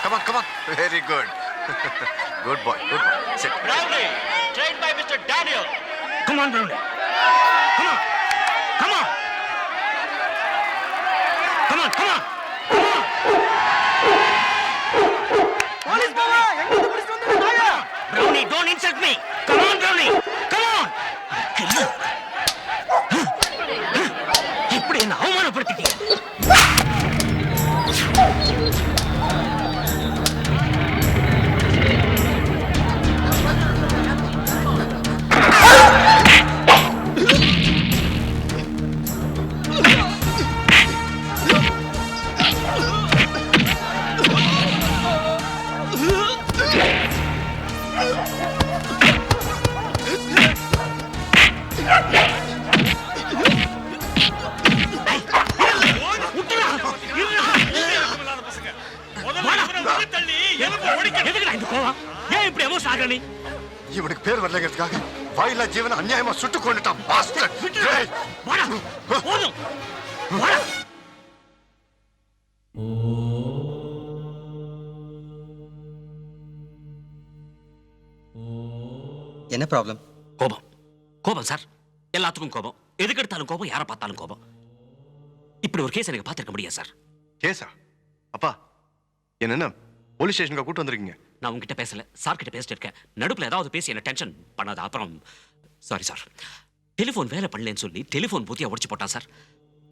come on. Very good. Good boy. Sit. Brownlee, trained by Mr. Daniel. Come on, Brownlee. Come on. Police பாவா எங்க இருந்து புடிச்சு வந்து நாயா Brownie, don't insult me. Come on, Brownie. Come on. இப்படி என்ன அவமானப்படுத்திட்டீங்க? இவனுக்கு பேர் வரலங்கிறதுக்காக வாயிலா ஜீவனை அநியாயமா சுட்டு கொண்டுட்டான் பாஸ்டர். என்ன ப்ராப்ளம்? கோபம் சார், எல்லாத்துக்கும் கோபம். எதுக்கு எடுத்தாலும் கோபம், யாரை பார்த்தாலும் கோபம். இப்படி ஒரு கேஸ் எனக்கு பார்த்திருக்க முடியாது சார். கேஸா? அப்பா என்ன போலீஸ் ஸ்டேஷனுக்கு கூட்டு வந்திருக்கீங்க? நான் உங்ககிட்ட பேசல, சார் கிட்ட பேசிட்டு இருக்கேன். நடுப்புல ஏதாவது பேசி என்ன டென்ஷன் பண்ணாத. அப்புறம் சாரி சார், டெலிஃபோன் வேலை பண்ணலன்னு சொல்லி டெலிஃபோன் பூத்தியா உடைச்சு போட்டான் சார்.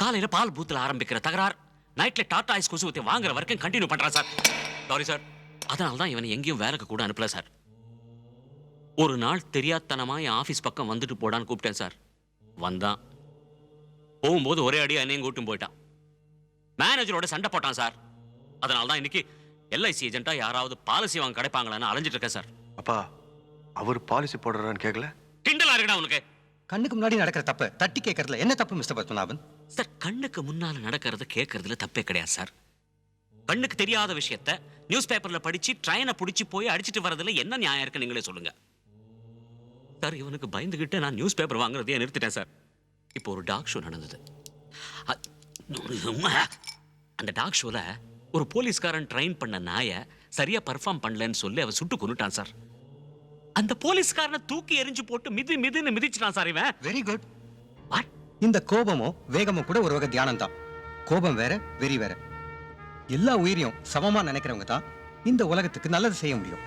காலையில பால் பூத்துல ஆரம்பிக்கிற தகராறு நைட்ல டாடா ஐஸ் கொசு ஊத்தி வாங்குற வரைக்கும் கண்டினியூ பண்றான் சார். சாரி சார், அதனால தான் இவனை எங்கேயும் வேலைக்கு கூட அனுப்பல சார். ஒரு நாள் தெரியாதனமா என் ஆபீஸ் பக்கம் வந்துட்டு போடான்னு கூப்பிட்டேன் சார். வந்தான். போகும்போது ஒரே அடியா என்னையும் கூட்டும் போயிட்டான். மேனேஜரோட சண்டை போட்டான் சார். அதனால தான் இன்னைக்கு எல்ஐசி ஏஜென்ட்டா யாராவது பாலிசி வாங்க கிடைப்பாங்களான்னு அலைஞ்சிட்டு இருக்கேன் சார். அப்பா அவர் பாலிசி போடுறான்னு கேட்கல? கிண்டலா இருக்கடா உனக்கு. கண்ணுக்கு முன்னாடி நடக்கிற தப்பு தட்டி கேட்கறதுல என்ன தப்பு மிஸ்டர் பத்மநாபன்? சார், கண்ணுக்கு முன்னால நடக்கிறது கேட்கறதுல தப்பே கிடையாது சார். கண்ணுக்கு தெரியாத விஷயத்த நியூஸ் பேப்பர்ல படிச்சு ட்ரெயினை பிடிச்சி போய் அடிச்சிட்டு வரதுல என்ன நியாயம் இருக்கு நீங்களே சொல்லுங்க சார். இவனுக்கு பயந்துகிட்டு நான் நியூஸ் பேப்பர் வாங்குறதையே நிறுத்திட்டேன் சார். இப்போ ஒரு டாக் ஷோ நடந்தது. அந்த டாக் ஷோல ஒரு போலீஸ்காரன் ட்ரெயின் பண்ண நாய சரியா பர்ஃபார்ம் பண்ணலன்னு சொல்லி அவன் சுட்டு கொன்னுட்டான் சார். அந்த போலீஸ்காரனை தூக்கி எரிஞ்சு போட்டு மிதின்னு மிதிச்சிட்டான் சார் இவன். Very good. இந்த கோபமோ வேகமோ கூட ஒரு வகை தியானம் தான். கோபம் வேற, வெறி வேற. எல்லா உயிரையும் சமமா நினைக்கிறவங்க தான் இந்த உலகத்துக்கு நல்லது செய்ய முடியும்.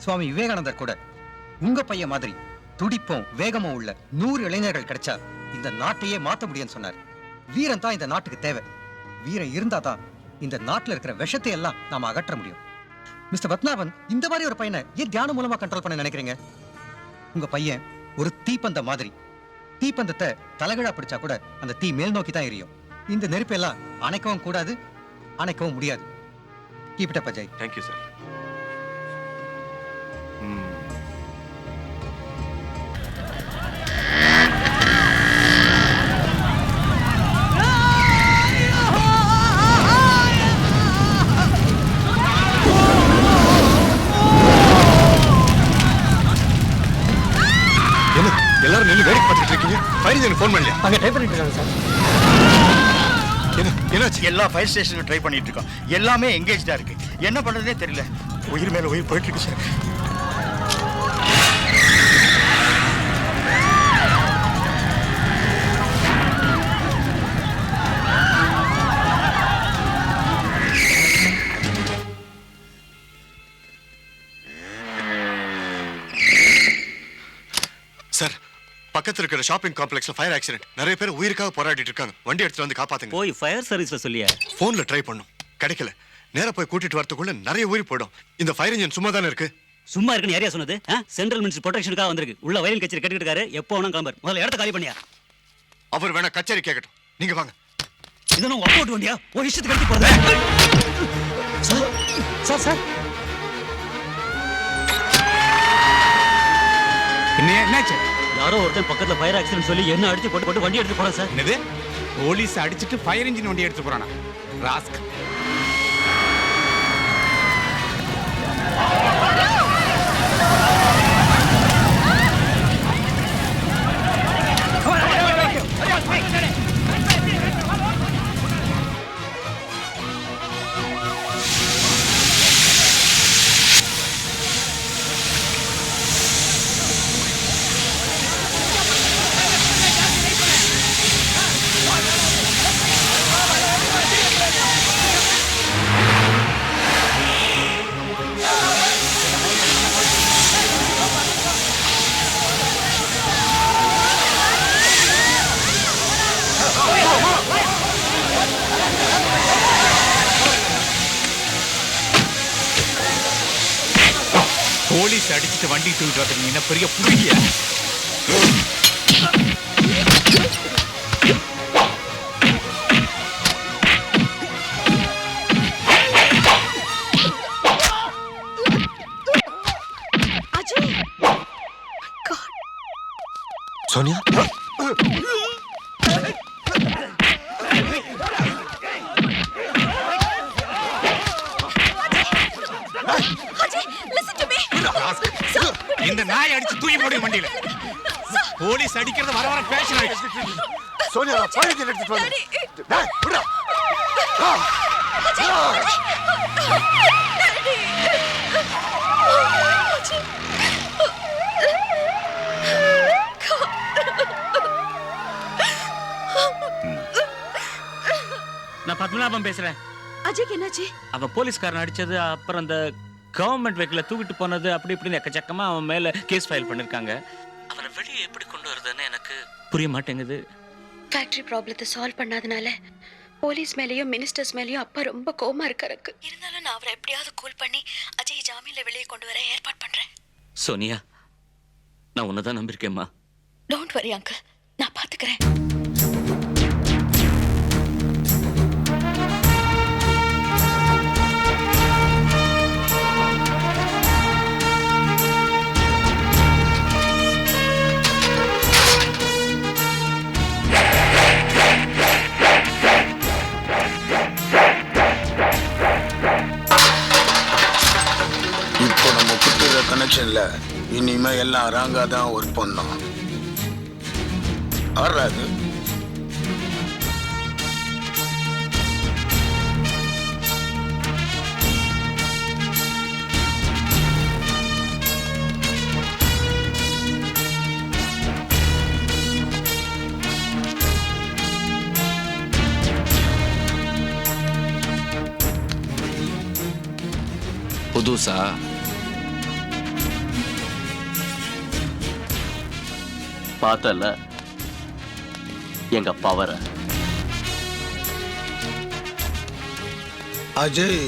சுவாமி விவேகானந்தர் கூட உங்க பையன் மாதிரி துடிப்பும் வேகமும் உள்ள 100 இளைஞர்கள் கிடைச்சா இந்த நாட்டையே மாத்த முடியும்னு சொன்னார். வீரன் தான் இந்த நாட்டுக்கு தேவை. வீரன் இருந்தா தான் இந்த நாட்டுல இருக்கிற விஷத்தை எல்லாம் நாம அகற்ற முடியும். மிஸ்டர் பத்மநாபன், இந்த மாதிரி ஒரு பையனை ஏன் தியானம் மூலமா கண்ட்ரோல் பண்ண நினைக்கிறீங்க? உங்க பையன் ஒரு தீப்பந்த மாதிரி. தீப்பந்தத்தை தலைகீழா பிடிச்சா கூட அந்த தீ மேல் நோக்கி தான் எரியும். இந்த நெருப்பெல்லாம் அணைக்கவும் கூடாது, அணைக்கவும் முடியாது. Keep it up Ajay. Thank you sir. எல்லாரும் நின்னு வேடிக்கை பார்த்துட்டு இருக்கீங்க. ஃபயர் இன்ஜினுக்கு ஃபோன் பண்ணல? அங்க ட்ரை பண்ணிட்டு இருக்காங்க சார். என்னாச்சு? எல்லா ஃபயர் ஸ்டேஷனும் ட்ரை பண்ணிட்டு இருக்கோம். எல்லாமே எங்கேஜ்டா இருக்கு. என்ன பண்றதே தெரியல. உயிர் மேல உயிர் போயிட்டு இருக்கு சார். சார், பக்கத்துல இருக்கிற ஷாப்பிங் காம்ப்ளெக்ஸ்ல ஃபயர் ஆக்சிடென்ட். நிறைய பேர் உயிருக்காக போராடிட்டு இருக்காங்க. வண்டி எடுத்துட்டு வந்து காப்பாத்துங்க. போய் ஃபயர் சர்வீஸ்ல சொல்லியா? போன்ல ட்ரை பண்ணோம், கிடைக்கல. நேரா போய் கூட்டிட்டு வரதுக்குள்ள நிறைய உயிர் போயிடும். இந்த ஃபயர் இன்ஜின் சும்மா தானே இருக்கு. சும்மா இருக்குன்னு யாரையா சொன்னது? சென்ட்ரல் மினிஸ்டர் ப்ரொடெக்ஷனுக்காக வந்திருக்கு. உள்ள வயலின் கச்சேரி கட்டிட்டு இருக்காரு. எப்போ வேணும் கிளம்பர். முதல்ல இடத்த காலி பண்ணியா. அவர் வேணா கச்சேரி கேட்கட்டும், நீங்க வாங்க. இதெல்லாம் ஒப்போட்டு வண்டியா? ஒரு இஷ்டத்துக்கு எடுத்து போறது. சார் சார் சார் என்னாச்சு? யாரோ ஒருத்தன் பக்கத்துல ஃபயர் ஆக்சிடென்ட் சொல்லி என்ன அடிச்சு போட்டு வண்டி எடுத்து போறான் சார். என்னது? போலீஸ் அடிச்சிட்டு ஃபயர் இன்ஜின் வண்டி எடுத்து போறானா? ராஸ்க். போலீஸ் அடிச்சுட்டு வண்டி தூக்கிட்டு வரதுக்கு நீ என்ன பெரிய புடிக்கிய? Ajay God. Sonia Ajay, listen to me. இந்த நாய் அடிச்சு தூக்கி போடு வண்டியில. போலீஸ் அடிக்கிறது வர வர பேஷன் ஆயிடுச்சு. சோனியா ஃபயர் இன்ஜின் எடுத்துட்டு வந்து டேய் விடுடா நான் பத்மநாபம் பேசுறேன். அஜய்க்கு என்னாச்சு? அவன் போலீஸ்காரன் அடிச்சது, அப்புறம் அந்த கவர்மெண்ட் வெஹிக்கிள தூக்கிட்டு போனது, அப்படி இப்படின்னு எக்கச்சக்கமா அவன் மேல கேஸ் ஃபைல் பண்ணிருக்காங்க. அவனை வெளியே எப்படி கொண்டு வரதுன்னு எனக்கு புரிய மாட்டேங்குது. ஃபேக்டரி ப்ராப்ளத்தை சால்வ் பண்ணாதனால போலீஸ் மேலேயும் மினிஸ்டர்ஸ் மேலேயும் அப்பா ரொம்ப கோவமா இருக்காருக்கு. இருந்தாலும் நான் அவரை எப்படியாவது கூல் பண்ணி அஜய் ஜாமீன்ல வெளியே கொண்டு வர ஏற்பாடு பண்றேன். சோனியா, நான் உன்னதான் நம்பியிருக்கேம்மா. டோன்ட் வரி அங்கிள், நான் பாத்துக்கிறேன். இப்போ நம்ம குத்துற கனெக்ஷன்ல இனிமே எல்லாம் ராங்கா தான் ஒர்க் பண்ணோம். ஆறாது புதுசா பார்த்தல எங்க பவர. அஜய்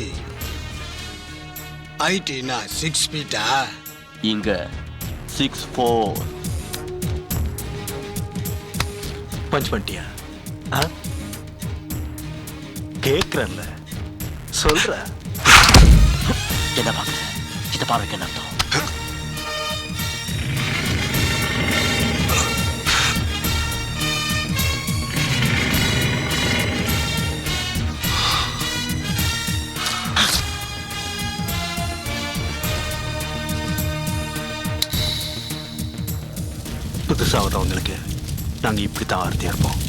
ஐடினா 6 ஃபீட்டா? இங்க 6'4". பஞ்ச் பண்ணிட்டியா? கேக்குறல்ல, சொல்ற. என்ன பாக்குற? இந்த பார்வைக்கு என்ன அர்த்தம்? புதுசா வரவங்களுக்கு நாங்க இப்படித்தான் வார்த்தையா இருப்போம்.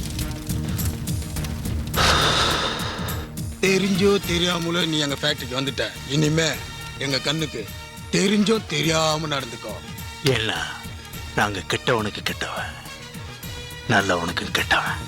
தெரிஞ்சோ தெரியாமலோ நீ எங்க ஃபேக்டரிக்கு வந்துட்ட. இனிமே எங்க கண்ணுக்கு தெரிஞ்சோ தெரியாம நடந்துக்கோ. ஏன்னா நாங்க கெட்டவனுக்கு கெட்டவன், நல்லவனுக்கு கெட்டவன்.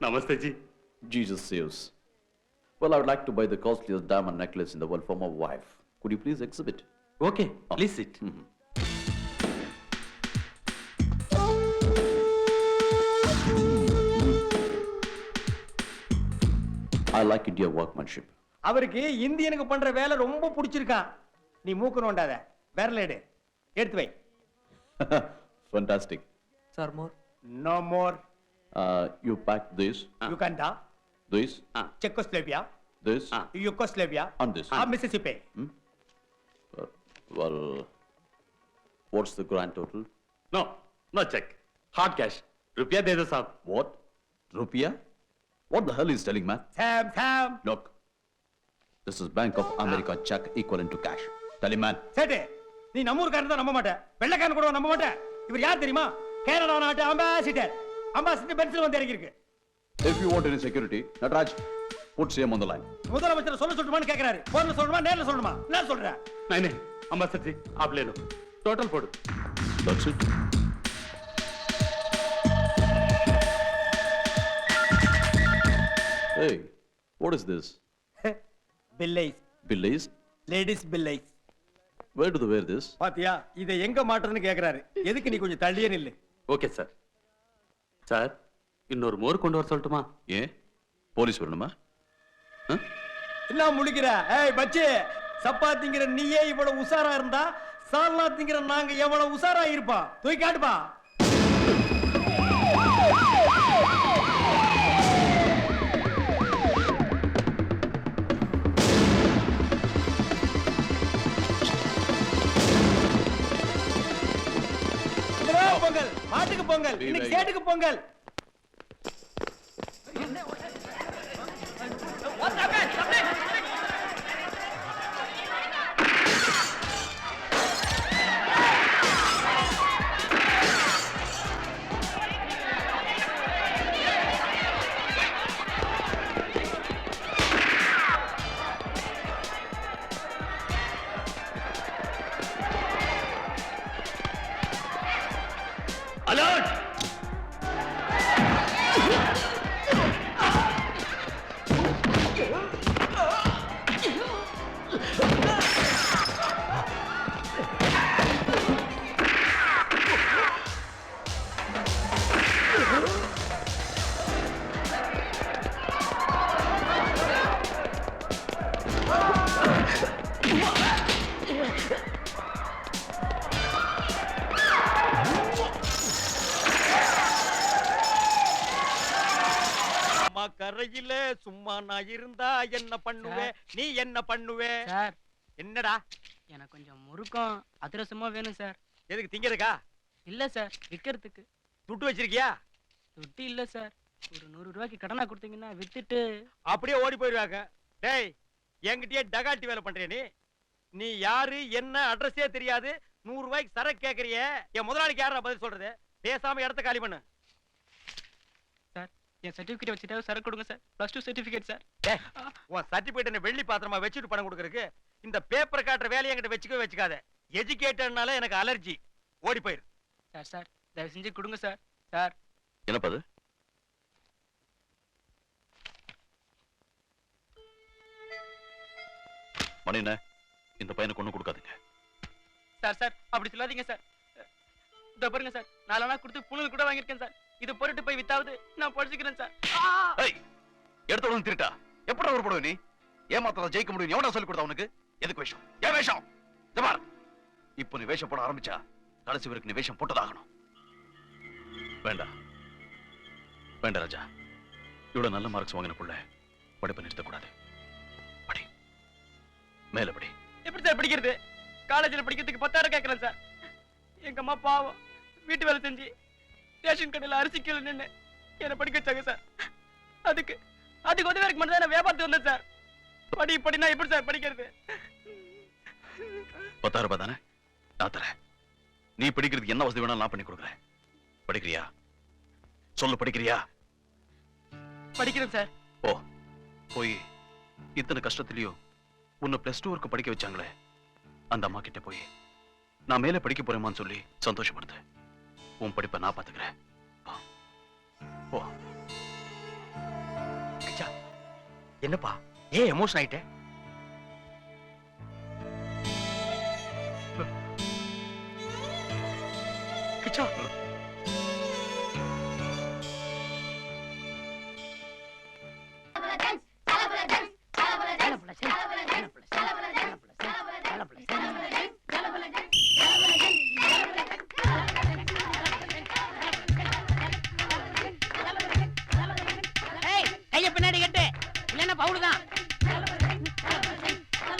Namaste ji. Jesus saves. Well, I would like to buy the costliest diamond necklace in the world for my wife. Could you please exhibit? Okay, please sit. I like India workmanship. அவருக்கு இந்தியனுக்கு பண்ற வேலை ரொம்ப பிடிச்சிருக்கான். நீ மூக்கு நோண்டாத, விரல் எடுத்து வை. Fantastic. Sir, more? No more. You pack this, Uganda, this, Czechoslovakia, this, Yugoslavia, and this. Mississippi. Well, what's the grand total? No check. Hard cash. रुपया दे दो साहब. What? Rupiah? What the hell is telling, man? Sam. Look, this is Bank of America check equivalent to cash. Tell him, man. Set it. நீ நம்ம ஊருக்காரன் தான் நம்ப மாட்டேன், வெள்ளைக்காரன் கூட நம்ப மாட்டேன். இவர் யார் தெரியுமா? கேரளா நாட்டு அம்பாசிடர். அம்பாசிடர் பென்சில் வந்து இறங்கியிருக்கு. If you want any security, Nataraj, put CM on the line. முதலமைச்சர் சொல்லட்டுமான்னு கேட்கிறாரு. போன்ல சொல்லணுமா நேர்ல சொல்லணுமா? என்ன சொல்ற? नहीं अम्बासडर जी आप ले लो टोटल पोड़ That's it. Hey, what is this? Billies, Billies? Ladies Billies. Where do they wear this? பாத்தியா? இதை எங்க மாட்டுறதுன்னு கேக்குறாரு. எதுக்கு நீ கொஞ்சம் தள்ளியே நில்லு. ஓகே சார் சார் இன்னொரு மோர் கொண்டு வர சொல்லட்டுமா ஏன் போலீஸ் வரணுமா? என்ன முழிக்கிற? ஏய் பச்சி, சப்பாத்திங்கிற நீயே இவ்வளவு உசாரா இருந்தா சால்னா திங்கிற நாங்க எவ்வளவு உசாரா இருப்பா? தூக்கி காட்டுப்பா. பொங்கல், மாட்டுக்கு பொங்கல், இன்னைக்கு சேட்டுக்கு பொங்கல். கரையில சும்மா நான் இருந்தா என்ன பண்ணுவே, நீ என்ன பண்ணுவே? சார் என்னடா? எனக்கு கொஞ்சம் முறுக்கம் அதிரசமா வேணும் சார். எதுக்கு திங்கிறதுக்கா? இல்ல சார், விக்கிறதுக்கு. துட்டு வச்சிருக்கியா? துட்டு இல்ல சார், ஒரு 100 ரூபாய்க்கு கடனா கொடுத்தீங்கன்னா வித்துட்டு அப்படியே ஓடி போயிடுவாங்க. டேய், என்கிட்டயே டகாட்டி வேலை பண்றிய நீ? நீ யாரு என்ன அட்ரஸே தெரியாது, 100 ரூபாய்க்கு சரக்கு கேக்குறிய? என் முதலாளிக்கு யாரா பதில் சொல்றது? பேசாம இடத்த காலி பண்ணு. சார் என் சர்டிபிகேட் வச்சுட்டா சரக்கு கொடுங்க சார். +2 certificate sir. உன் சர்டிபிகேட் என்ன வெள்ளி பாத்திரமா வச்சுட்டு பணம் கொடுக்கறதுக்கு? இந்த பேப்பர் காட்டுற வேலையை என்கிட்ட வச்சுக்காத. எஜுகேட்டட்னால எனக்கு அலர்ஜி. ஓடி போயிரு. சார் சார் தயவு செஞ்சு கொடுங்க சார். சார் என்னப்பா அது? மணி என்ன? இந்த பையனுக்கு ஒண்ணு கொடுக்காதீங்க. சார் சார் அப்படி சொல்லாதீங்க சார். இதோ பாருங்க சார், 4 நாளா கொடுத்து புழுது கூட வாங்கியிருக்கேன் சார். இது பொருட்டு போய் வித்தாவது நான் பொழைச்சிக்கிறேன் சார். எடுத்த உடனே திருட்டா எப்படி உருப்படுவ நீ? ஏமாத்தாத ஜெயிக்க முடியும் எவனா சொல்லி கொடுத்தா உனக்கு? எதுக்கு வேஷம்? ஏன் வேஷம்? ஜபார், இப்போ நீ வேஷம் போட ஆரம்பிச்சா கடைசி வரைக்கும் நீ வேஷம் போட்டதாகணும். வேண்டாம் வேண்டாம் ராஜா, இவ்வளவு நல்ல மார்க்ஸ் வாங்கின புள்ள படிப்பை நிறுத்தக்கூடாது. படி, மேல படி. எப்படி சார் படிக்கிறது? காலேஜ்ல படிக்கிறதுக்கு 10,000 கேட்கறேன் சார். எங்க அம்மா பாவம் வீட்டு வேலை செஞ்சு ரேஷன் கடையில் அரிசி கீழே நின்று என்னை படிக்க வச்சாங்க சார். அதுக்கு உதவி இருக்க மட்டும் தான் நான் வியாபாரத்துக்கு வந்தேன் சார். படினா எப்படி சார் படிக்கிறது? 10,000 ரூபாய் தானே நான் தரேன். நீ படிக்கிறதுக்கு என்ன வசதி வேணாலும் நான் பண்ணி கொடுக்குறேன். படிக்கிறியா? சொல்லு, படிக்கிறியா? படிக்கிறேன் சார். ஓ, போய் இத்தனை கஷ்டத்திலயும் உன்னை +2 வரைக்கும் படிக்க வச்சாங்களே அந்த அம்மா கிட்ட போய் நான் மேல படிக்க போறேமான்னு சொல்லி சந்தோஷப்படுத்து. உன் படிப்பை நான் பாத்துக்கிறேன். ஓ. என்னப்பா ஏன் எமோஷன் ஆயிட்ட? கிச்சா பின்னாடி கட்டு இல்லன்னா பவுலுதான்.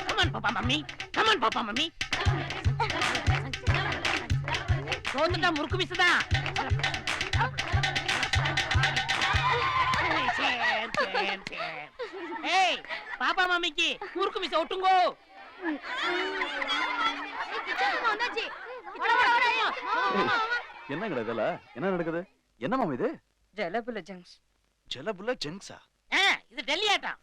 கமான் பாப்பா மம்மி, கமான் பாப்பா மம்மி. சோந்துட்டா முறுக்கு மிஸ்தான். ஏய் பாப்பா மம்மிக்கு முறுக்கு மிஸ் ஒட்டுங்கோ. என்னங்கடா இதெல்லாம் என்ன நடக்குது? என்ன மாமா இது? ஜலபுல ஜங்ஸ். ஜலபுல ஜங்ஸா? இது டெல்லி ஆட்டம்.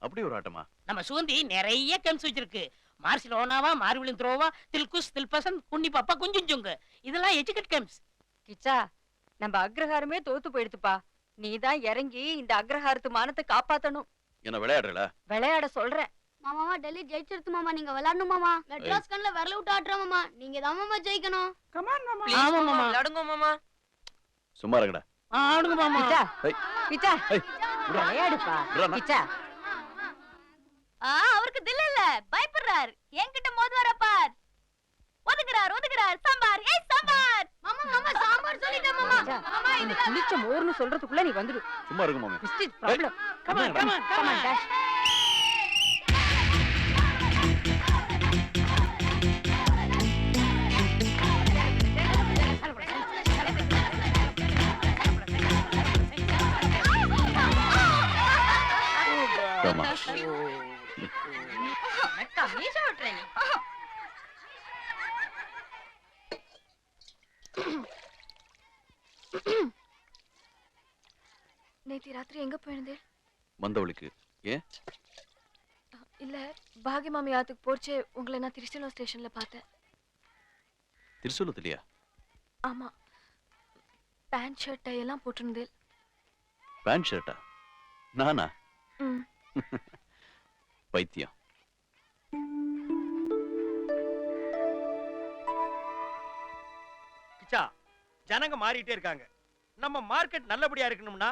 அப்படி ஒரு ஆட்டமா? நம்ம சுகந்தி நிறைய கெம்ஸ் வச்சிருக்கு. மார்சிலோனாவா, மார்விலின் த்ரோவா, தில்குஸ், தில்பசன், குன்னி பாப்பா, குஞ்சுஞ்சுங்க. இதெல்லாம் எஜுகேட் கெம்ஸ். கிச்சா, நம்ம அக்ரஹாரமே தோத்து போயிடுத்துப்பா. நீதான் இறங்கி இந்த அக்ரஹாரத்து மானத்தை காப்பாத்தணும். என்ன விளையாடுறல? விளையாட சொல்றேன். மாமா டெல்லி ஜெயிச்சிருத்து மாமா, நீங்க விளையாடணும் மாமா. மெட்ராஸ் கண்ல விரல விட்டு ஆடுறோம் மாமா, நீங்க தான் மாமா ஜெயிக்கணும். ஆமா மாமா. விளையாடுங்க மாமா. சும்மா இருங்கடா. ஆடுங்க மாமா. கிச்சா, ஏய். கிச்சா, ஏய், விட்றா. விளையாடுப்பா. விட்றா. கிச்சா. அவருக்கு தில் இல்ல, பயப்படுறார். என்கிட்ட மோதுவாரா பார். ஒதுங்குறார், ஒதுங்குறார். சாம்பார், ஏய் சாம்பார். மாமா மாமா சாம்பார் சொல்லிட்டேன் மாமா. மாமா இது குளிச்ச மோர்னு சொல்றதுக்குள்ள நீ வந்துடு. சும்மா இருங்க மாமா. This is problem. Come on, come on, come on. dash. ஆமா. மெக்கா மீச ஓட்றேன். நேத்தி ராத்திரி எங்க போயிருந்தே? வந்தவளுக்கு. ஏன்? இல்ல, பாகி மாமி ஆத்துக்கு போர்ச்சே உங்களை நான் திருச்செந்தூர் ஸ்டேஷன்ல பார்த்தேன். திருசூலத்திலையா? ஆமா, பேண்ட் ஷர்ட் டை எல்லாம் போட்டிருந்தேன். பேண்ட் ஷர்ட்டா? நானா? ம். பைத்தியம். கிச்சா, ஜனங்க மாறிட்டே இருக்காங்க. நம்ம மார்க்கெட் நல்லபடியா இருக்கணும்னா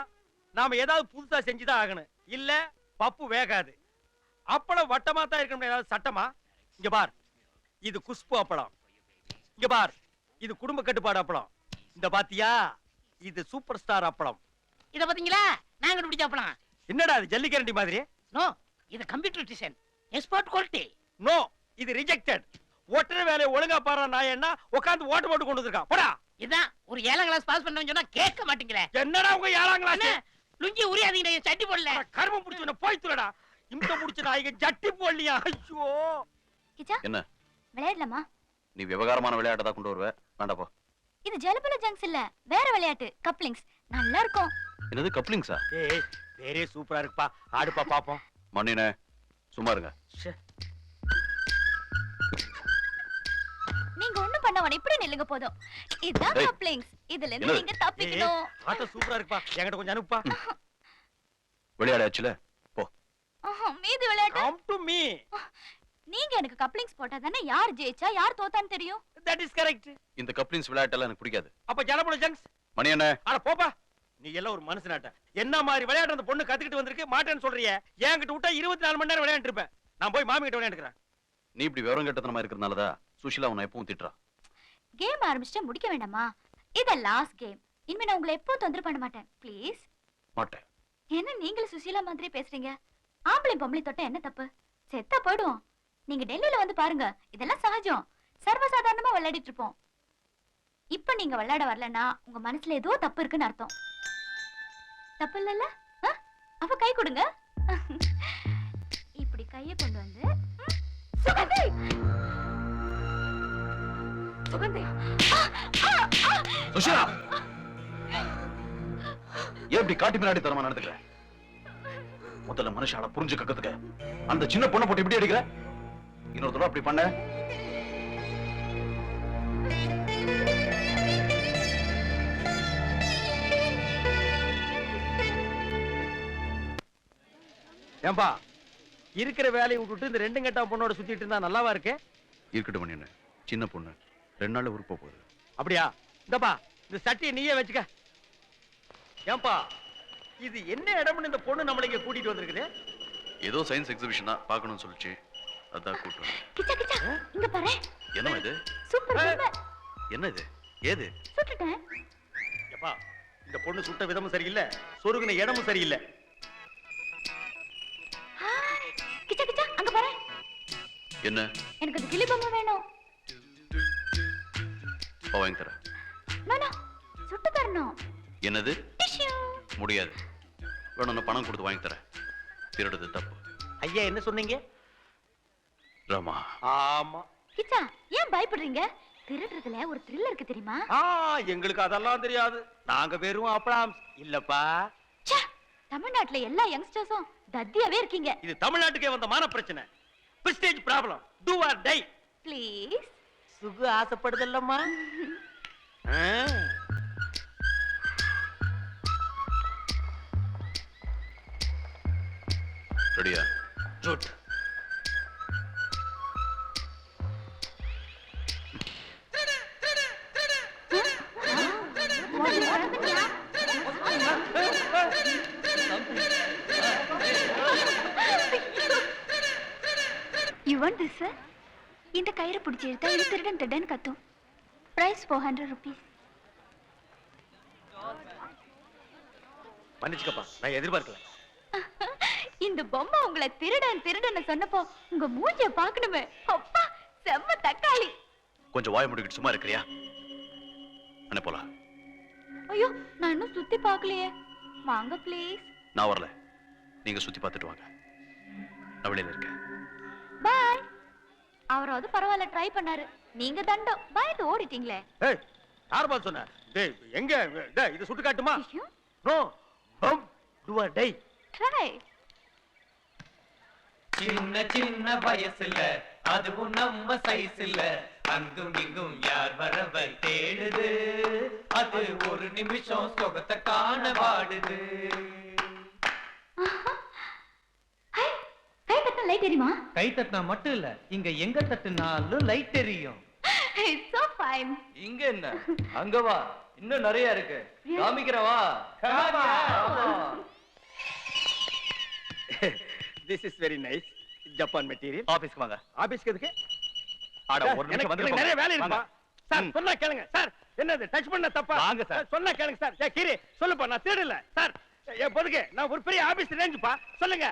நாம ஏதாவது புதுசா செஞ்சுதான் ஆகணும். இல்ல பப்பு வேகாது. அப்பளம் வட்டமா தான் இருக்கணும். ஏதாவது சட்டமா? இங்க பார், இது குஷ்பு அப்பளம். இங்க பார், இது குடும்ப கட்டுப்பாடு அப்பளம். இந்த பாத்தியா, இது சூப்பர் ஸ்டார் அப்பளம். இத பாத்தீங்களா? நாங்க பிடிச்சாப்பலாம். என்னடா இது ஜல்லிக்கரண்டி மாதிரி? நோ, இது computer design. Export quality. No, இது ரிஜெக்டட். ஒட்டற வேலையை ஒழுங்கா பாரு. நான் என்ன உட்கார்ந்து ஓட்டு போட்டு கொண்டு வந்திருக்கான். போடா. இதான் ஒரு 7ஆம் கிளாஸ் பாஸ் பண்ணவங்க சொன்னா கேட்க மாட்டீங்களே. என்னடா உங்க 7ஆம் கிளாஸ்? லுங்கி உரியாதீங்க, சட்டி போடல. கர்மம் புடிச்சவன போய் துறடா. இந்த முடிச்ச நாய்க்கு ஜட்டி போடலையா? ஐயோ. கிச்சா, என்ன? விளையாடலாமா? நீ விவகாரமான விளையாட்டை தான் கொண்டு வருவ. வேண்டாம் போ. இது ஜலபுல ஜங்ஸ் இல்ல, வேற விளையாட்டு. கப்ளிங்ஸ் நல்லா இருக்கும். என்னது கப்ளிங்ஸா? ஏய், வேறே சூப்பரா இருக்குப்பா. ஆடுப்பா பாப்போம். மண்ணினே சும்மா இருங்க. நீங்க ஒண்ணும் பண்ண வேணாம், இப்படி நில்லுங்க போதும். இதுதான் ஏய். கப்ளிங்ஸ். இதுல இருந்து என்னது? நீங்க தப்பிக்கணும். ஆட்ட சூப்பரா இருக்குப்பா. என்கிட்ட கொஞ்சம் அனுப்புப்பா. விளையாடாச்சுல போ. மீதி விளையாட்டு கம் டு மீ. நீங்க எனக்கு கப்ளிங்ஸ் போட்டா தானே யார் ஜெயிச்சா யார் தோத்தான்னு தெரியும். That is correct. இந்த கப்ளிங்ஸ் விளையாட்டெல்லாம் எனக்கு பிடிக்காது. அப்ப ஜலபுல ஜங்ஸ். மணி என்ன? அட போப்பா. நீ எல்லாம் ஒரு மனுஷனாட்ட. என்ன மாதிரி விளையாட்டு அந்த பொண்ணு கத்துக்கிட்டு வந்திருக்கு, மாட்டேன்னு சொல்றியே. என்கிட்ட விட்டா 24 மணி நேரம் விளையாண்டு இருப்பேன். நான் போய் மாமி கிட்ட விளையாண்டுக்கிறேன். நீ இப்படி விவரம் கெட்டத்தனமா இருக்கிறதுனாலதான் சுஷிலா உன்னை எப்பவும் திட்டுறா. கேம் ஆரம்பிச்சிட்டா முடிக்க வேண்டாமா? இத லாஸ்ட் கேம். இனிமே நான் உங்களை எப்பவும் தொந்தரவு பண்ண மாட்டேன். ப்ளீஸ். மாட்டேன். என்ன நீங்களும் சுசீலா மாதிரி பேசுறீங்க? ஆம்பளை பொம்பளை தொட்டா என்ன தப்பு? செத்தா போயிடுவோம். நீங்க டெல்லியில வந்து பாருங்க, இதெல்லாம் சகஜம். சர்வசாதாரணமா விளையாடிட்டு இருப்போம். இப்ப நீங்க விளையாட வரலன்னா உங்க மனசுல ஏதோ தப்பு இருக்குன்னு அர்த்தம். தப்பு இல்லல்ல? அப்ப கை கொடுங்க. இப்படி கைய கொண்டு வந்து சுகந்தி, சுகந்தி. சுஷிலா, ஏன் இப்படி காட்டி மிராடி தரமா நடந்துக்கிற? முதல்ல மனுஷால புரிஞ்சு கக்கத்துக்க அந்த சின்ன பொண்ணை போட்டு இப்படி அடிக்கிற? இன்னொரு தடவை அப்படி பண்ண ஏம்பா, இருக்கிற வேலையை விட்டுட்டு இந்த 2 கெட்டா பொண்ணோட சுத்திட்டு இருந்தா நல்லாவா இருக்கு? இருக்கட்டும் மணி. சின்ன பொண்ணு 2 நாள்ல ஊருக்கு போகுது. அப்படியா? இந்தப்பா, இந்த சட்டியை நீயே வச்சுக்க. ஏம்பா, இது என்ன இடம்னு இந்த பொண்ணு நம்மள இங்க கூட்டிட்டு வந்திருக்குது? ஏதோ சயின்ஸ் எக்ஸிபிஷனா பார்க்கணும்னு சொல்லிச்சு, அதான் கூட்டு. கிச்சா கிச்சா, இங்க பாரு. என்ன இது? Super super. என்ன இது? ஏது? சுட்டுட்டேன். ஏப்பா, இந்த பொண்ணு சுட்ட விதமும் சரியில்லை, சொருகுன இடமும் சரியில்லை. கிச்சா கிச்சா, அங்க பாரு. என்ன? எனக்கு அது கிளி பொம்மை வேணும். வாங்கி தரேன். நானா சுட்டு தரணும். என்னது? டிஷ்யூ. முடியாது. வேணும்னா பணம் கொடுத்து வாங்கி தரேன். திருடுறது தப்பு. ஐயா என்ன சொன்னீங்க? ராமா. ஆமா. கிச்சா ஏன் பயப்படுறீங்க? திருடுறதுல ஒரு த்ரில் இருக்கு தெரியுமா? எங்களுக்கு அதெல்லாம் தெரியாது. நாங்க வெறும் அப்ளாம்ஸ் இல்லப்பா. ச்சே, தமிழ்நாட்டுல எல்லா யங்ஸ்டர்ஸும் தத்தியாவே இருக்கீங்க. இது தமிழ்நாட்டுக்கே வந்த மான பிரச்சனை. Prestige problem. Do or die. Please. Sugu ஆசைப்படுதல்லம்மா. ரெடியா? Good. You want this, sir? இந்த கயிறு பிடிச்சி எடுத்தா இது திருடன் திருடன் கத்தும். Price 400 rupees. மன்னிச்சுக்கப்பா, நான் எதிர்பார்க்கல. இந்த பொம்மை உங்களை திருடன் திருடன் சொன்னப்போ உங்க மூஞ்சிய பார்க்கணுமே. அப்பா செம்ம தக்காளி. கொஞ்சம் வாய் முடிக்கிட்டு சும்மா இருக்கிறியா? அண்ணே போலாம். ஐயோ நான் இன்னும் சுத்தி பார்க்கலையே. வாங்க ப்ளீஸ். நான் வரல, நீங்க சுத்தி பார்த்துட்டு வாங்க. நான் வெளியில இருக்கேன். பாய். அவராவது பரவாயில்ல ட்ரை பண்ணாரு. நீங்க தண்டம் பயந்து ஓடிட்டீங்களே. ஏய் யார் பால் சொன்ன? டேய் எங்க? டேய் இது சுட்டு காட்டுமா? நோ. பம் டு ஆர் டை. ட்ரை. சின்ன சின்ன வயசுல அதுவும் நம்ம சைஸ் இல்ல, அங்கும் இங்கும் யார் வரவர் தேடுது, அது ஒரு நிமிஷம் சொகத்தை காண வாடுது. கை தட்டினா லைட் தெரியுமா? கை தட்டினா மட்டும் இல்ல, இங்க எங்க தட்டினாலும் லைட் தெரியும். It's so fine. இங்க என்ன, அங்க வா, இன்னும் நிறைய இருக்கு, காமிக்கிறவா. This is very nice. Japan material. ஆபீஸ்க்கு வாங்க. ஆபீஸ்க்கு எதுக்கு? ஆட ஒரு நிமிஷம் வந்து நிறைய வேலை இருக்குப்பா. சார் சொன்னா கேளுங்க. சார் என்னது டச் பண்ண தப்பா? வாங்க சார். சொன்னா கேளுங்க சார். ஏ கீரி சொல்லுப்பா, நான் தேடல சார். ஏ பொதுக்கு நான் ஒரு பெரிய ஆபீஸ் ரேஞ்சுப்பா. சொல்லுங்க.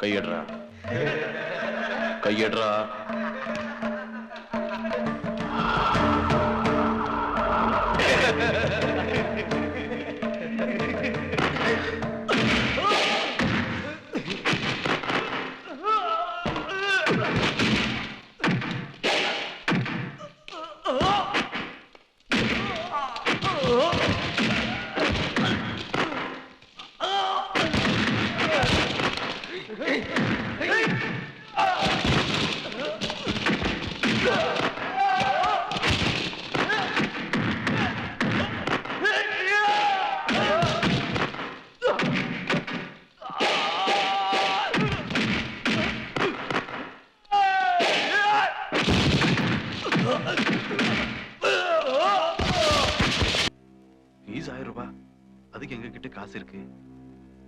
கையடுறா, கையடுறா. ஃபீஸ் 1000 ரூபாய். அதுக்கு எங்க கிட்ட காசு இருக்கு.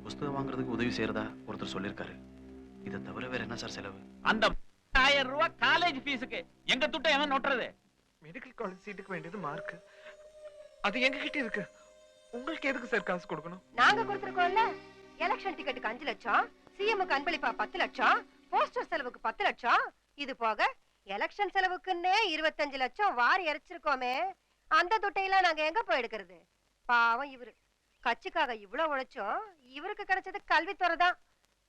புஸ்தகம் வாங்குறதுக்கு உதவி செய்யறதா ஒருத்தர் சொல்லிருக்காரு. இதை தவிர வேற என்ன சார் செலவு? அந்த 1000 ரூபாய் காலேஜ் ஃபீஸுக்கு எங்க துட்ட எவன் நோட்டுறது? மெடிக்கல் காலேஜ் சீட்டுக்கு வேண்டியது மார்க். அது எங்க கிட்ட இருக்கு. உங்களுக்கு எதுக்கு சார் காசு கொடுக்கணும்? நாங்க கொடுத்துருக்கோம்ல. எலெக்ஷன் டிக்கெட்டுக்கு 5 லட்சம், சிஎம்க்கு அன்பளிப்பா 10 லட்சம், போஸ்டர் செலவுக்கு 10 லட்சம், இது போக எலெக்ஷன் செலவுக்குன்னே 25 லட்சம் வாரி இறைச்சிருக்கோமே. அந்த துட்டையெல்லாம் நாங்க எங்க போய் எடுக்கிறது? பாவம் இவரு கட்சிக்காக இவ்வளவு உழைச்சோம். இவருக்கு கிடைச்சது கல்வித்துறை தான்.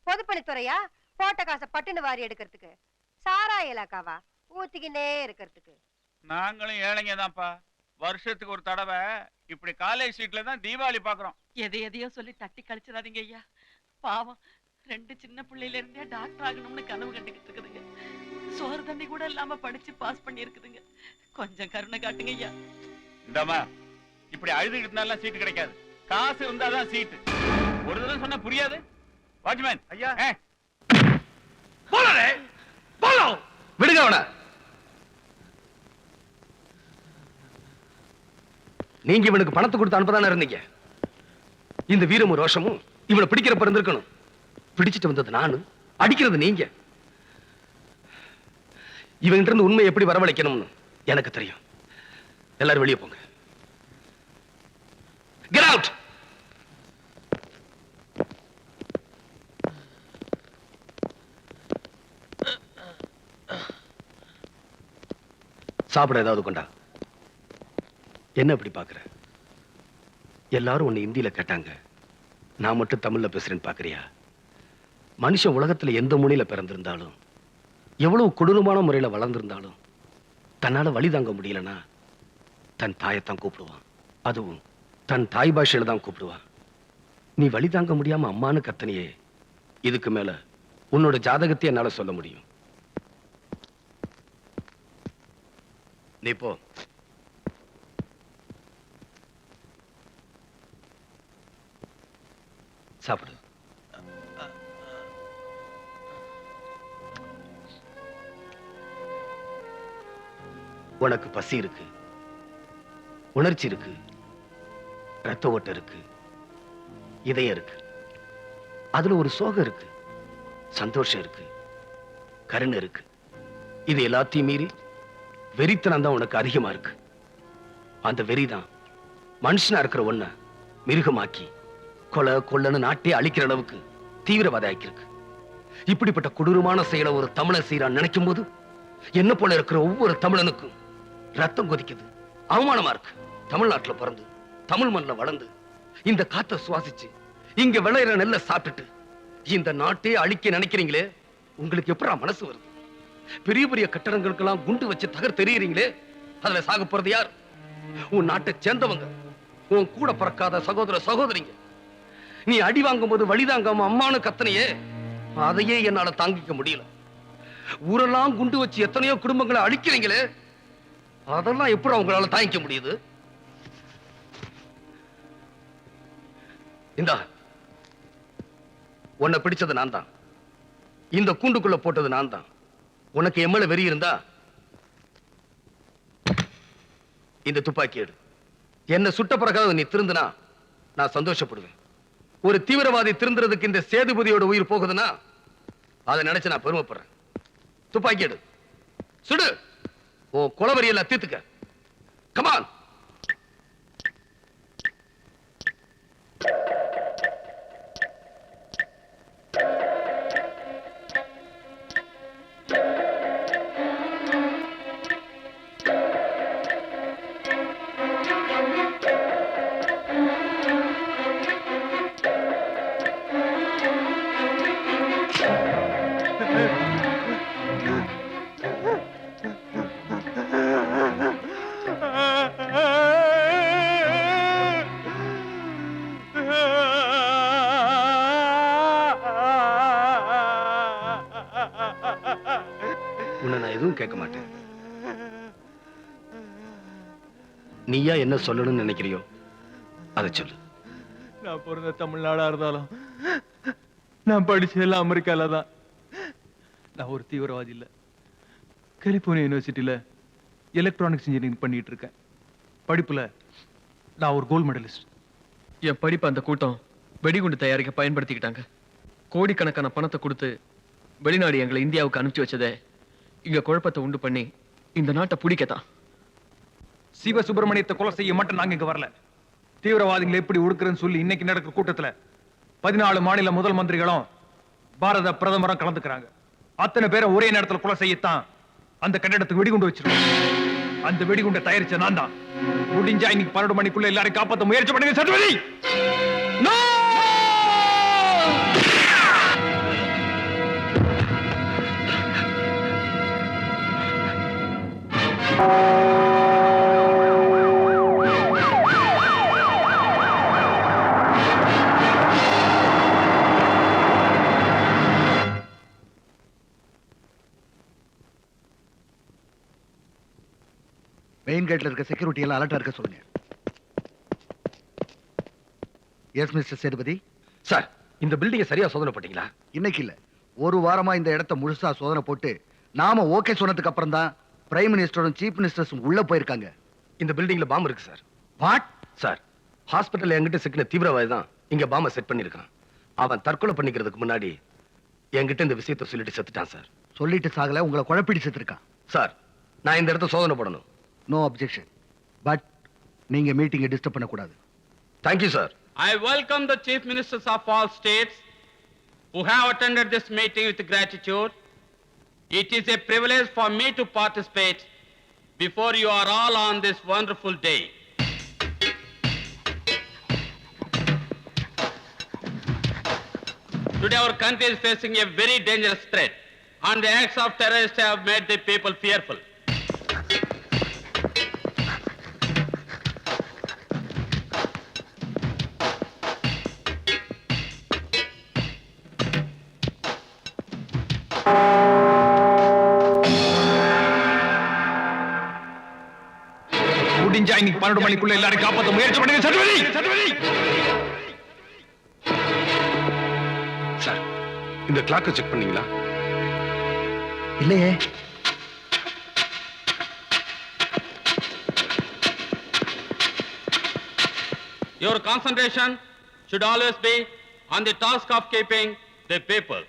பொதுப்பணித்துறையா போட்ட காசை பட்டுன்னு வாரி எடுக்கிறதுக்கு? சாரா இலாக்காவா ஊத்திக்கினே இருக்கிறதுக்கு? நாங்களும் ஏழைங்க தான்ப்பா. வருஷத்துக்கு ஒரு தடவை இப்படி காலேஜ் சீட்ல தான் தீபாவளி பாக்குறோம். எதையோ சொல்லி தட்டி கழிச்சிடாதீங்க ஐயா. பாவம் 2 சின்ன பிள்ளையில இருந்தே டாக்டர் ஆகணும்னு கனவு கண்டுகிட்டு இருக்குதுங்க. சோறு தண்ணி கூட இல்லாம படிச்சு பாஸ் பண்ணி இருக்குதுங்க. கொஞ்சம் கருணை காட்டுங்க ஐயா. இந்தாமா, இப்படி அழுதுகிட்டு சீட்டு கிடைக்காது. காசு இருந்தாதான் சீட்டு. ஒரு தடவை சொன்னா புரியாது. வாட்ச்மேன் ஐயா, போலரே போலோ, விடுங்க அவன. நீங்க இவனுக்கு பணத்தை கொடுத்து அனுப்பதானே இருந்தீங்க. இந்த வீரமும் ரோஷமும் இவனை பிடிக்கிறப்ப இருந்திருக்கணும். பிடிச்சிட்டு வந்தது நானு, அடிக்கிறது நீங்க. இவன்கிட்ட இருந்து உண்மை எப்படி வரவழைக்கணும்னு எனக்கு தெரியும். எல்லாரும் வெளியே போங்க. Get out. சாப்பிட ஏதாவது கொண்டா. என்ன இப்படி பாக்குற? எல்லாரும் உன்னை இந்தியில கேட்டாங்க, நான் மட்டும் தமிழ்ல பேசுறேன்னு பாக்குறியா? மனுஷன் உலகத்துல எந்த மூலையில பிறந்திருந்தாலும், எவ்வளவு கொடூரமான முறையில வளர்ந்திருந்தாலும், தன்னால வழி தாங்க முடியலன்னா தன் தாயத்தான் கூப்பிடுவான். அதுவும் தன் தாய் பாஷையில தான் கூப்பிடுவான். நீ வழி தாங்க முடியாம அம்மானு கத்தனையே, இதுக்கு மேல உன்னோட ஜாதகத்தை என்னால சொல்ல முடியும். நீ போ. சாப்பிடு. உனக்கு பசி இருக்கு, உணர்ச்சி இருக்கு, ரத்த ஓட்டம் இருக்கு, இதயம் இருக்கு. அதுல ஒரு சோகம் இருக்கு, சந்தோஷம் இருக்கு, கருணை இருக்கு. இது எல்லாத்தையும் மீறி வெறித்தனம் தான் உனக்கு அதிகமா இருக்கு. அந்த வெறிதான் மனுஷனா இருக்கிற ஒன்ன மிருகமாக்கி கொலை கொள்ளன்னு நாட்டே அழிக்கிற அளவுக்கு தீவிரவாதி ஆக்கியிருக்கு. இப்படிப்பட்ட கொடூரமான செயலை ஒரு தமிழன் செய்யறான்னு நினைக்கும் போது என்ன போல இருக்கிற ஒவ்வொரு தமிழனுக்கும் ரத்தம் கொதிக்குது. அவமானமா இருக்கு. தமிழ்நாட்டுல பிறந்து தமிழ் மண்ணில் வளர்ந்து இந்த காத்தை சுவாசிச்சு இங்க விளையிற நெல்லை சாப்பிட்டுட்டு இந்த நாட்டே அழிக்க நினைக்கிறீங்களே, உங்களுக்கு எப்படா மனசு வருது? பெரிய பெரிய கட்டடங்களுக்கெல்லாம் குண்டு வச்சு தகர் தெரியுறீங்களே, அதுல சாக போறது யார்? உன் நாட்டை சேர்ந்தவங்க, உன் கூட பிறக்காத சகோதர சகோதரிங்க. நீ அடி வாங்கும் போது வழிதாங்காம அம்மானு கத்தனையே, அதையே என்னால தாங்கிக்க முடியல. ஊரெல்லாம் குண்டு வச்சு எத்தனையோ குடும்பங்களை அழிக்கிறீங்களே, அதெல்லாம் எப்படி அவங்களால தாங்கிக்க முடியுது? இந்தா, உன்னை பிடிச்சது நான் தான், இந்த கூண்டுக்குள்ள போட்டது நான் தான். உனக்கு எம்மல வெறி இருந்தா இந்த துப்பாக்கி எடு. என்ன சுட்ட பிறகாவது நீ திருந்தினா நான் சந்தோஷப்படுவேன். ஒரு தீவிரவாதி திருந்துறதுக்கு இந்த சேதுபதியோட உயிர் போகுதுன்னா அதை நினைச்சு நான் பெருமைப்படுறேன். துப்பாக்கி எடு, சுடு. ஓ கொலவரியெல்லாம் தீர்த்துக்க. கமான். உன்னை நான் எதுவும் கேட்க மாட்டேன். நீயா என்ன சொல்லணும்னு நினைக்கிறியோ அதை சொல்லு. நான் பிறந்த தமிழ்நாடா இருந்தாலும் நான் படிச்சதெல்லாம் அமெரிக்கால தான். நான் ஒரு தீவிரவாதி இல்ல. கலிபோர்னியா யூனிவர்சிட்டியில எலக்ட்ரானிக்ஸ் இன்ஜினியரிங் பண்ணிட்டு இருக்கேன். படிப்புல நான் ஒரு கோல்டு மெடலிஸ்ட். என் படிப்பு அந்த கூட்டம் வெடிகுண்டு தயாரிக்க பயன்படுத்திக்கிட்டாங்க. கோடிக்கணக்கான பணத்தை கொடுத்து வெளிநாடு எங்களை இந்தியாவுக்கு அனுப்பிச்சு வச்சதே இங்க குழப்பத்தை உண்டு பண்ணி இந்த நாட்டை பிடிக்கத்தான். சிவசுப்பிரமணியத்தை கொலை செய்ய மட்டும் நாங்க இங்க வரல. தீவிரவாதிகளை எப்படி ஒடுக்குறேன்னு சொல்லி இன்னைக்கு நடக்கிற கூட்டத்துல 14 மாநில முதல் மந்திரிகளும் பாரத பிரதமரும் கலந்துக்கிறாங்க. அத்தனை பேரை ஒரே நேரத்தில் கொலை செய்யத்தான் அந்த கட்டிடத்துக்கு வெடிகுண்டு வச்சிருக்கோம். அந்த வெடிகுண்டை தயாரிச்ச நான் தான். முடிஞ்சா இன்னைக்கு 12 மணிக்குள்ள எல்லாரையும் காப்பாற்ற முயற்சி பண்ணுங்க சத்வதி. மெயின் கேட்ல இருக்க செக்யூரிட்டி எல்லாம் அலர்ட்டா இருக்க சொல்லுங்க. S mister Sethupathi. சார், இந்த பில்டிங்கை சரியா சோதனை பண்ணீங்களா? இன்னைக்கு இல்ல, ஒரு வாரமா இந்த இடத்த முழுசா சோதனை போட்டு நாம ஓகே சொன்னதுக்கு அப்புறம் தான் பிரைம் மினிஸ்டரும் சீஃப் மினிஸ்டர்ஸும் உள்ள போயிருக்காங்க. இந்த பில்டிங்ல பாம்பு இருக்கு சார். வாட்? சார், ஹாஸ்பிட்டல்ல என்கிட்ட சிக்கின தீவிரவாதி தான் இங்க பாம்பை செட் பண்ணிருக்கான். அவன் தற்கொலை பண்ணிக்கிறதுக்கு முன்னாடி என்கிட்ட இந்த விஷயத்தை சொல்லிட்டு செத்துட்டான் சார். சொல்லிட்டு சாகல, உங்களை குழப்பிடி செத்துருக்கான். சார், நான் இந்த இடத்த சோதனை பண்ணணும். No objection. பட் நீங்க மீட்டிங்கை டிஸ்டர்ப் பண்ணக்கூடாது. Thank you sir. I welcome the chief ministers of all states who have attended this meeting with gratitude. It is a privilege for me to participate before you are all on this wonderful day. Today our country is facing a very dangerous threat, and the acts of terrorists have made the people fearful. முடிஞ்சா இன்னைக்கு 12 மணிக்குள்ள எல்லாரும் காப்பாத்த முயற்சி பண்ணுங்க. சத்வதி sir, இந்த கிளாக்கை check பண்ணீங்களா? இல்லையே. Your concentration should always be on the task of keeping the people.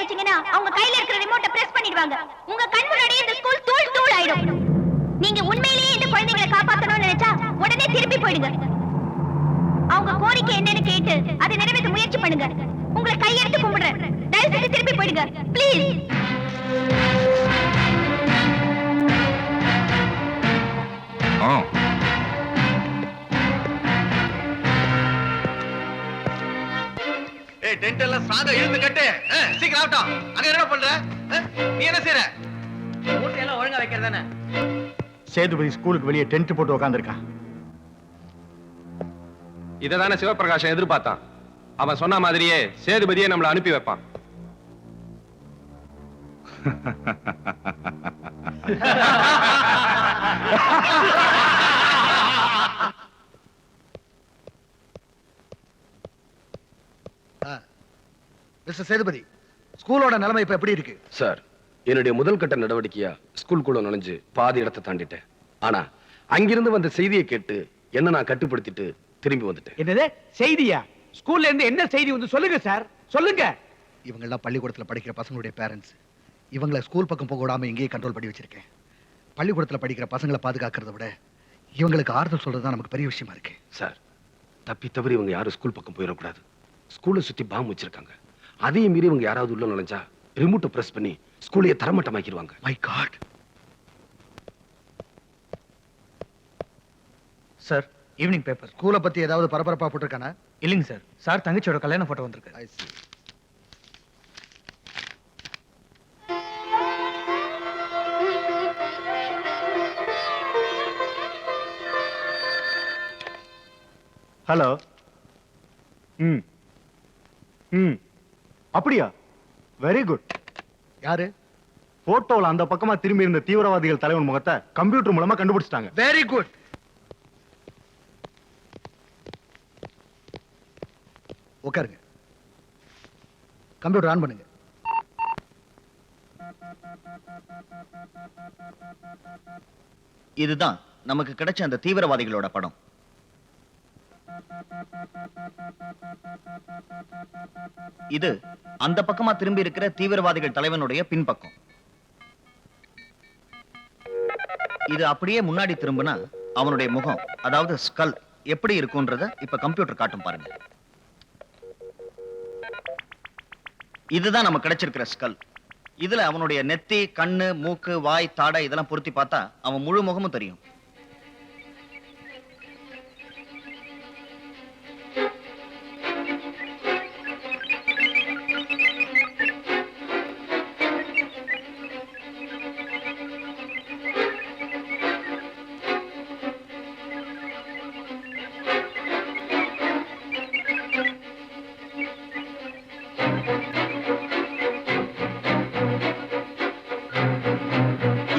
நினைச்சீங்கன்னா அவங்க கையில இருக்கிற ரிமோட்டை பிரஸ் பண்ணிடுவாங்க. உங்க கண் முன்னாடியே இந்த ஸ்கூல் தூள் தூள் ஆயிடும். நீங்க உண்மையிலேயே இந்த குழந்தைகளை காப்பாத்தணும்னு நினைச்சா உடனே திரும்பி போயிடுங்க. அவங்க கோரிக்கை என்னன்னு கேட்டு அதை நிறைவேற்ற முயற்சி பண்ணுங்க. உங்களை கையெடுத்து கும்பிடுறேன். தயவு செய்து திரும்பி போயிடுங்க ப்ளீஸ். ஏய் டென்ட் எல்லாம் ஸ்ட்ராங்கா இழுத்து கட்டு. சீக்கிரம் ஆகட்டும். அங்க என்ன பண்ற? நீ என்ன செய்ற? மூட்டை எல்லாம் ஒழுங்கா வைக்கிறதானே? சேதுபதி ஸ்கூலுக்கு வெளியே டென்ட் போட்டு உட்கார்ந்திருக்கான். இததானே சிவபிரகாசம் எதிர்பார்த்தான். அவன் சொன்ன மாதிரியே சேதுபதியே நம்மளை அனுப்பி வைப்பான். மிஸ்டர் சேதுபதி, ஸ்கூலோட நிலைமை இப்ப எப்படி இருக்கு? சார், என்னுடைய முதல் கட்ட நடவடிக்கையா ஸ்கூலுக்குள்ள நுழைஞ்சு பாதி இடத்தை தாண்டிட்டேன். ஆனா அங்கிருந்து வந்த செய்தியை கேட்டு என்ன நான் கட்டுப்படுத்திட்டு திரும்பி வந்துட்டேன். என்னது செய்தியா? ஸ்கூல்ல இருந்து என்ன செய்தி வந்து சொல்லுங்க சார், சொல்லுங்க. இவங்க எல்லாம் பள்ளிக்கூடத்துல படிக்கிற பசங்களுடைய பேரண்ட்ஸ். இவங்களை ஸ்கூல் பக்கம் போக விடாம இங்கேயே கண்ட்ரோல் பண்ணி வச்சிருக்கேன். பள்ளிக்கூடத்துல படிக்கிற பசங்களை பாதுகாக்கிறத விட இவங்களுக்கு ஆறுதல் சொல்றதுதான் நமக்கு பெரிய விஷயமா இருக்கு. சார், தப்பி தவறி இவங்க யாரும் ஸ்கூல் பக்கம் போயிடக்கூடாது. ஸ்கூலை சுத்தி பாம்பு வச்சிருக்காங்க. அதையும் மீறி இவங்க யாராவது உள்ள நுழைஞ்சா ரிமோட்டை பிரஸ் பண்ணி ஸ்கூலையே தரமட்டமாக்கிடுவாங்க. My God. Sir, evening paper. ஸ்கூலை பத்தி ஏதாவது பரபரப்பா போட்டிருக்கானா? இல்லைங்க சார். சார் தங்கச்சியோட கல்யாண போட்டோ வந்திருக்கு. ஹலோ. அப்படியா? Very good. யாரு? போட்டோல அந்த பக்கமா திரும்பி இருந்த தீவிரவாதிகள் தலைவன் முகத்தை கம்ப்யூட்டர் மூலமா கண்டுபிடிச்சிட்டாங்க. Very good. உட்காருங்க. கம்ப்யூட்டர் ஆன் பண்ணுங்க. இதுதான் நமக்கு கிடைச்ச அந்த தீவிரவாதிகளோட படம். இது அந்த பக்கமா திரும்பி இருக்கிற தீவிரவாதிகள் தலைவனுடைய பின்பக்கம். இது அப்படியே முன்னாடி திரும்பினா அவனுடைய முகம், அதாவது ஸ்கல் எப்படி இருக்கும்ன்றத இப்ப கம்ப்யூட்டர் காட்டும் பாருங்க. இதுதான் நமக்கு கிடைச்சிருக்கிற ஸ்கல். இதுல அவனுடைய நெத்தி, கண்ணு, மூக்கு, வாய், தாடை இதெல்லாம் பொருத்தி பார்த்தா அவன் முழு முகமும் தெரியும்.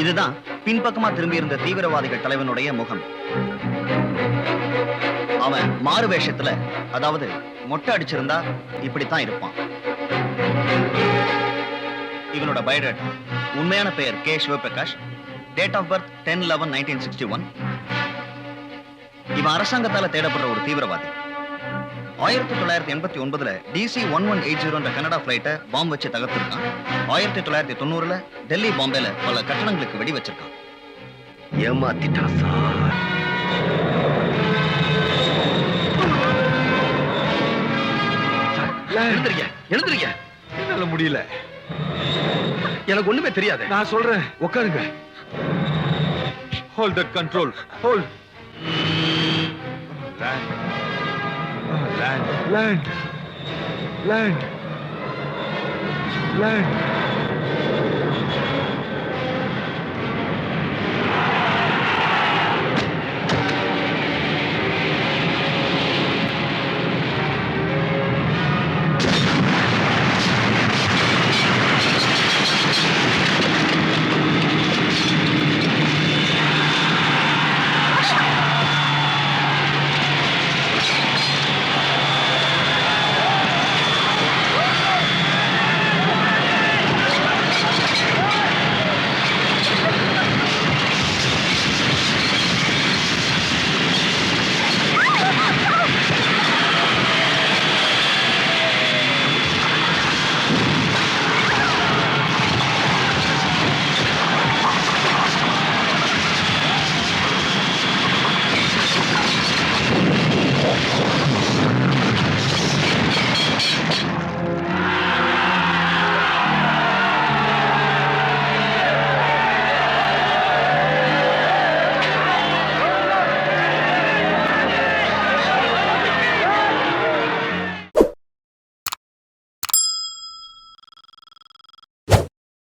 இதுதான் பின்பக்கமா திரும்பி இருந்த தீவிரவாதிகள் தலைவனுடைய முகம். அவன் மாறு வேஷத்துல, அதாவது மொட்டை அடிச்சிருந்தா இப்படித்தான் இருப்பான். இவனோட பயோடேட்டா. உண்மையான பெயர் K Sivaprakash. Date of birth 10/11/1961. இவன் அரசாங்கத்தால தேடப்படுற ஒரு தீவிரவாதி. 1989 DC-1180 என்ற கனடா பிளைட்டை பாம்பு வச்சு தகர்த்திருக்கான். 1990 டெல்லி, பாம்பேல பல கட்டணங்களுக்கு வெடி வச்சிருக்கான். ஏமாத்திட்டான் சார். எழுந்திருங்க, எழுந்திருங்க. என்னால முடியல. எனக்கு ஒண்ணுமே தெரியாது. நான் சொல்றேன், உட்காருங்க. Hold that control. Hold. Land. Land. Land. Land.